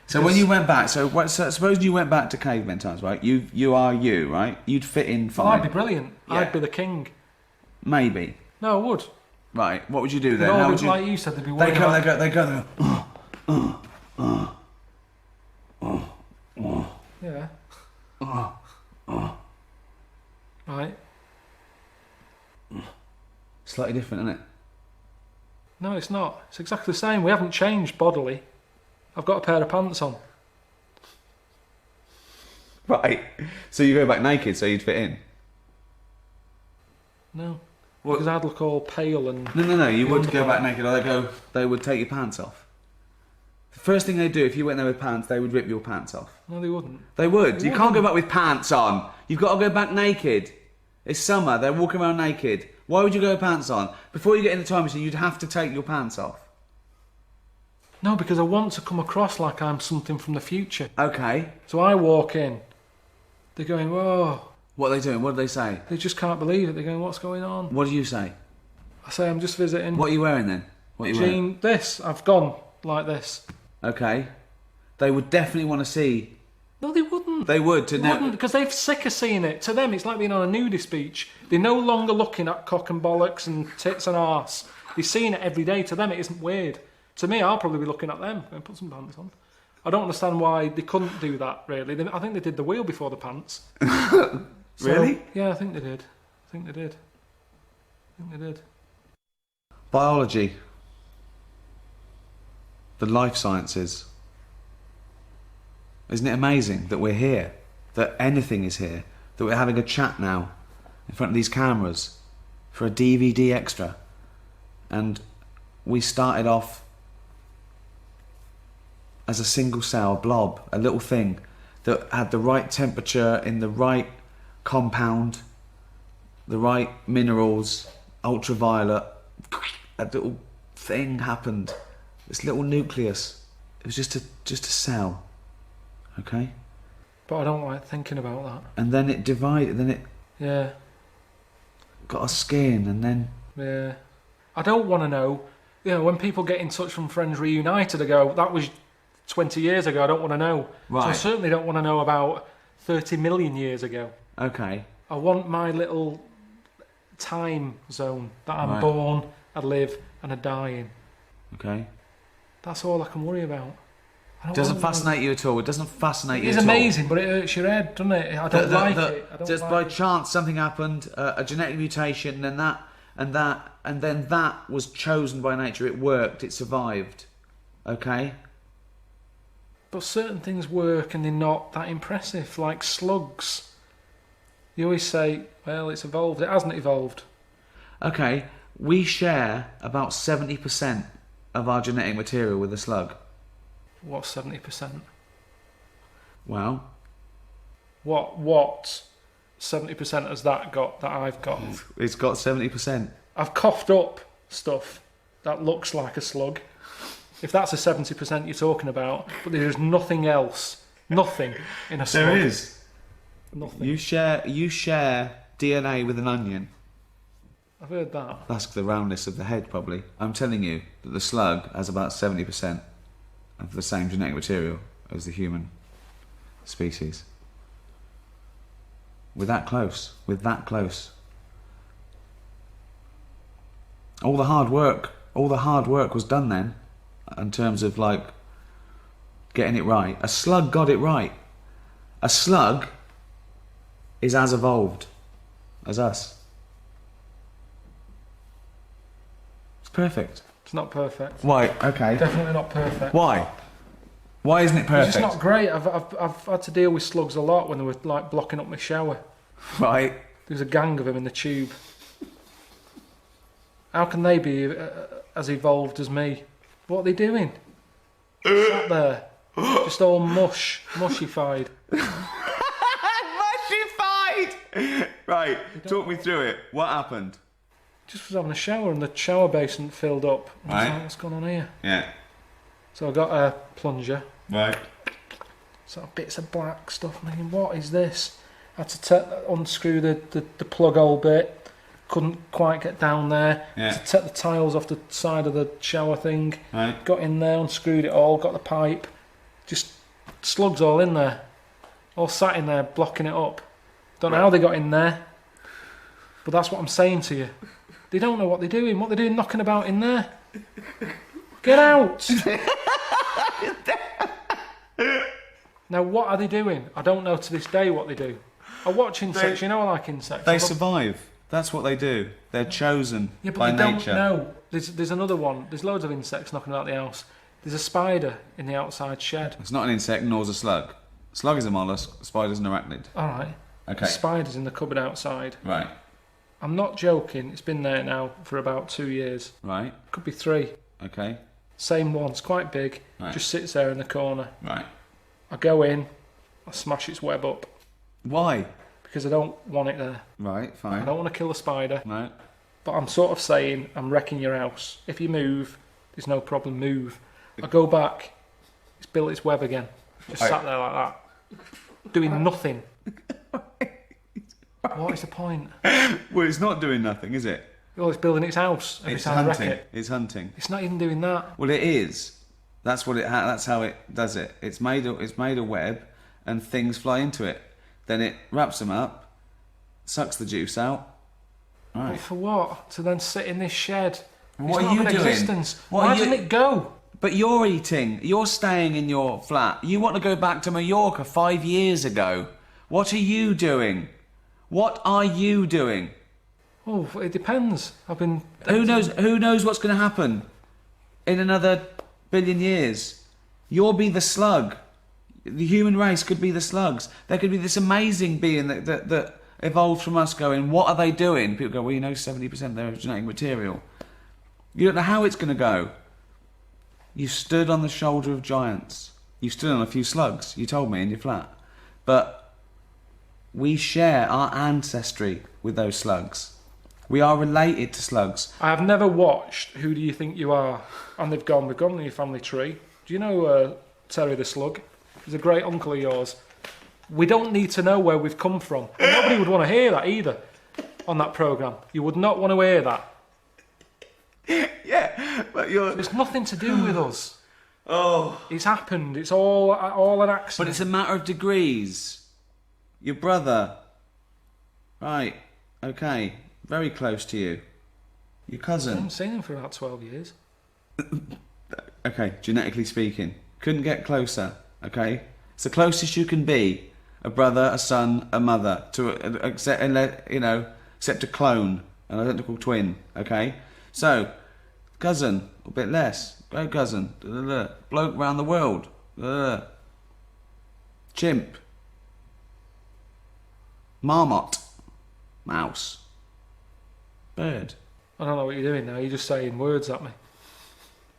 So when you went back, so suppose you went back to caveman times, right? You are you, right? You'd fit in fine. Well, I'd be brilliant. Yeah. I'd be the king. Maybe. No, I would. Right. What would you do then? How would you... Like you said, they'd be worried They go. Yeah. Right. Slightly different, isn't it? No, it's not. It's exactly the same. We haven't changed bodily. I've got a pair of pants on. Right. So you go back naked so you'd fit in? No. What? Because I'd look all pale and... No. You wouldn't go back naked. Or they would take your pants off. The first thing they'd do, if you went there with pants, they would rip your pants off. No, they wouldn't. They would. You can't go back with pants on. You've got to go back naked. It's summer. They're walking around naked. Why would you go with pants on? Before you get in the time machine, you'd have to take your pants off. No, because I want to come across like I'm something from the future. Okay. So I walk in. They're going, whoa. What are they doing? What do they say? They just can't believe it. They're going, what's going on? What do you say? I say, I'm just visiting. What are you wearing then? What are you wearing? This. I've gone like this. Okay. They would definitely want to see. No, they wouldn't. They would. They wouldn't, because they're sick of seeing it. To them, it's like being on a nudist beach. They're no longer looking at cock and bollocks and tits and arse. They're seeing it every day. To them, it isn't weird. To me, I'll probably be looking at them and put some pants on. I don't understand why they couldn't do that, really. I think they did the wheel before the pants. Really? Yeah, I think they did. I think they did. Biology. The life sciences. Isn't it amazing that we're here? That anything is here? That we're having a chat now in front of these cameras for a DVD extra. And we started off as a single cell blob, a little thing that had the right temperature in the right compound, the right minerals, ultraviolet. A little thing happened. This little nucleus. It was just a cell. Okay? But I don't like thinking about that. And then it divided, then it yeah, got a skin, and then... Yeah. I don't want to know, when people get in touch from Friends Reunited, I go, that was 20 years ago, I don't want to know. Right. So I certainly don't want to know about 30 million years ago. Okay. I want my little time zone that I'm born, I live, and I die in. Okay. That's all I can worry about. It doesn't fascinate you at all. It doesn't fascinate you at all. It's amazing, but it hurts your head, doesn't it? I don't like it. Just by chance, something happened, a genetic mutation, and then that was chosen by nature. It worked. It survived. Okay. But certain things work, and they're not that impressive. Like slugs. You always say, "Well, it's evolved." It hasn't evolved. Okay. We share about 70% of our genetic material with a slug. What's 70%? Well, what 70% has that got that I've got? It's got 70%. I've coughed up stuff that looks like a slug. If that's a 70% you're talking about, but there's nothing else, nothing in a slug. There is. Nothing. You share DNA with an onion. I've heard that. That's the roundness of the head, probably. I'm telling you that the slug has about 70% of the same genetic material as the human species. We're that close. All the hard work was done then, in terms of like getting it right. A slug got it right. A slug is as evolved as us. It's perfect. It's not perfect. Why? Okay. Definitely not perfect. Why? Why isn't it perfect? It's not great. I've had to deal with slugs a lot when they were like blocking up my shower. Right. There was a gang of them in the tube. How can they be as evolved as me? What are they doing? Sat there, just all mushified. Mushified. Right. Talk me through it. What happened? Just was having a shower and the shower basin filled up. I was like, what's going on here? Yeah. So I got a plunger. Right. Sort of bits of black stuff. I'm thinking, what is this? I had to unscrew the plug hole bit. Couldn't quite get down there. Yeah. To take the tiles off the side of the shower thing. Right. Got in there, unscrewed it all, got the pipe. Just slugs all in there. All sat in there, blocking it up. Don't know how they got in there. But that's what I'm saying to you. They don't know what they're doing. What they're doing knocking about in there. Get out! Now, what are they doing? I don't know to this day what they do. I watch insects, you know I like insects. They survive. That's what they do. They're chosen by nature. No, there's another one. There's loads of insects knocking about the house. There's a spider in the outside shed. It's not an insect, nor is a slug. Slug is a mollusk, a spider's an arachnid. Alright. Okay. The spider's in the cupboard outside. Right. I'm not joking, it's been there now for about 2 years. Right. Could be 3. Okay. Same one, it's quite big. Right. Just sits there in the corner. Right. I go in, I smash its web up. Why? Because I don't want it there. Right, fine. I don't want to kill the spider. Right. But I'm sort of saying, I'm wrecking your house. If you move, there's no problem, move. I go back, it's built its web again. Just sat there like that. Doing nothing. What is the point? Well, it's not doing nothing, is it? Well, it's building its house every It's time I wreck hunting. it. It's hunting. It's not even doing that. Well, it is. That's what it. That's how it does it. It's made a web, and things fly into it. Then it wraps them up, sucks the juice out. But Right. for what? To then sit in this shed. What It's are not you an doing? Existence. What Why are you- doesn't it go? But you're eating. You're staying in your flat. You want to go back to Mallorca 5 years ago. What are you doing? What are you doing? Oh, it depends. I've been. Who knows? Who knows what's going to happen in another billion years? You'll be the slug. The human race could be the slugs. There could be this amazing being that evolved from us going, what are they doing? People go, well, you know, 70% of their genetic material. You don't know how it's going to go. You stood on the shoulder of giants. You stood on a few slugs, you told me, in your flat. But we share our ancestry with those slugs. We are related to slugs. I have never watched Who Do You Think You Are? And we've gone in your family tree. Do you know Terry the Slug? He's a great uncle of yours. We don't need to know where we've come from. And nobody would want to hear that either on that programme. You would not want to hear that. Yeah, but you're... It's nothing to do with us. Oh. It's happened. It's all an accident. But it's a matter of degrees. Your brother. Right, okay. Very close to you. Your I cousin. haven't seen him for about 12 years. Okay, genetically speaking. Couldn't get closer, okay? It's the closest you can be. A brother, a son, a mother. Except a clone. An identical twin, okay? So, cousin, a bit less. Great cousin. Bloke round the world. Chimp. Marmot. Mouse. Bird. I don't know what you're doing now. You're just saying words at me.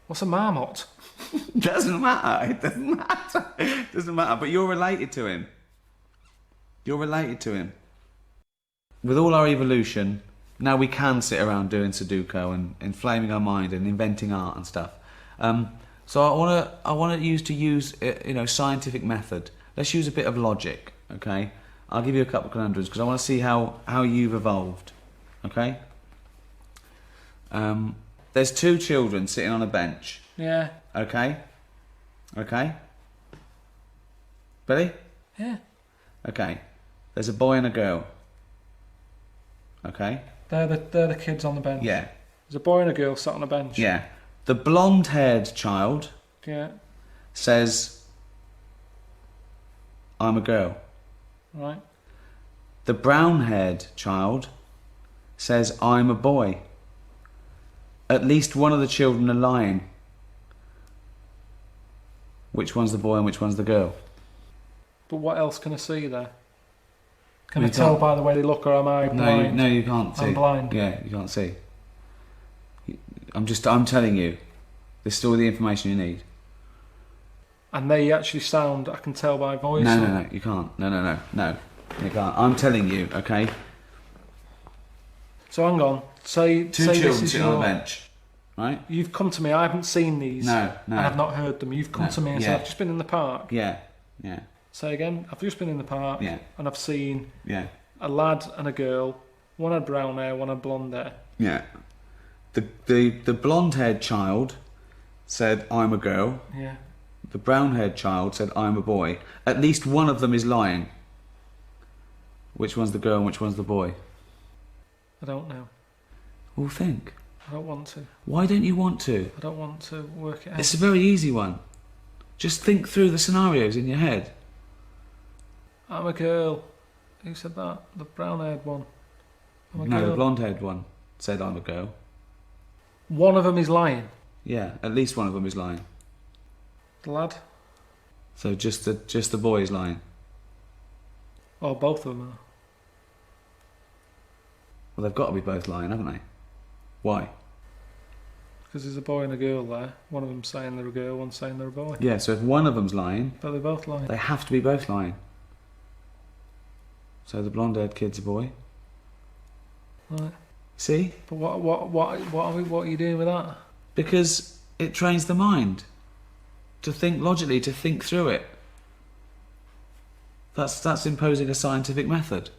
What's a marmot? Doesn't matter. It doesn't matter. It doesn't matter. But you're related to him. You're related to him. With all our evolution, now we can sit around doing Sudoku and inflaming our mind and inventing art and stuff. So I want to use scientific method. Let's use a bit of logic. Okay. I'll give you a couple of conundrums because I want to see how you've evolved. Okay. There's 2 children sitting on a bench. Yeah. Okay. Okay. Ready? Yeah. Okay. There's a boy and a girl. Okay. They're the kids on the bench. Yeah. There's a boy and a girl sat on a bench. Yeah. The blonde-haired child Yeah. says, I'm a girl. Right. The brown-haired child says, I'm a boy. At least one of the children are lying. Which one's the boy and which one's the girl? But what else can I see there? Can We I tell can't- by the way they look, or am I blind? No, you can't see. I'm blind. Yeah, you can't see. I'm telling you. This is all the information you need. And they actually sound, I can tell by voice. No, you can't. No, you can't. I'm telling you, okay? So hang on. Say 2 this children is sitting on a bench, right? You've come to me. I haven't seen these. No. I have not heard them. You've come No, to me and yeah. said, I've just been in the park. Yeah. Say again. I've just been in the park. Yeah. And I've seen Yeah. a lad and a girl. One had brown hair, one had blonde hair. Yeah. The blonde-haired child said, I'm a girl. Yeah. The brown-haired child said, I'm a boy. At least one of them is lying. Which one's the girl and which one's the boy? I don't know. Well, think. I don't want to. Why don't you want to? I don't want to work it out. It's a very easy one. Just think through the scenarios in your head. I'm a girl. Who said that? The brown-haired one. I'm a No, girl. the blonde-haired one said, I'm a girl. One of them is lying. Yeah, at least one of them is lying. The lad. So just the boy is lying. Or both of them are. Well, they've got to be both lying, haven't they? Why? Because there's a boy and a girl there. One of them's saying they're a girl, one's saying they're a boy. Yeah, so if one of them's lying, But they're both lying. they have to be both lying. So the blonde-haired kid's a boy. Right. See? But what are you doing with that? Because it trains the mind to think logically, to think through it. That's imposing a scientific method.